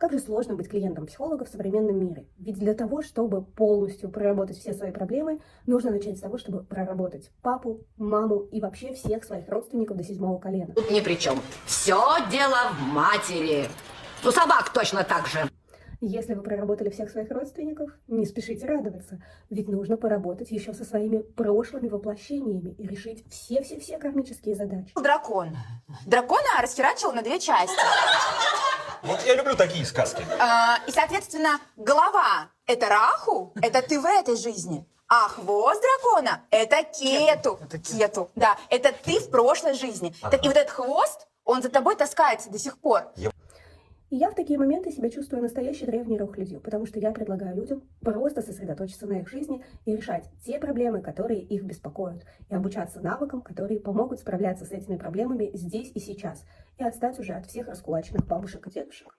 Как же сложно быть клиентом психолога в современном мире? Ведь для того, чтобы полностью проработать все свои проблемы, нужно начать с того, чтобы проработать папу, маму и вообще всех своих родственников до 7-го колена. Тут ни при чем. Все дело в матери. Ну, собак точно так же. Если вы проработали всех своих родственников, не спешите радоваться, ведь нужно поработать еще со своими прошлыми воплощениями и решить все кармические задачи. Дракон. Дракона расхерачил на 2 части. Вот я люблю такие сказки. И, соответственно, голова – это Раху, это ты в этой жизни. А хвост дракона – это Кету. Кету, да, это ты в прошлой жизни. Так, и вот этот хвост, он за тобой таскается до сих пор. И я в такие моменты себя чувствую настоящей древней рухлядью, потому что я предлагаю людям просто сосредоточиться на их жизни и решать те проблемы, которые их беспокоят, и обучаться навыкам, которые помогут справляться с этими проблемами здесь и сейчас, и отстать уже от всех раскулаченных бабушек и дедушек.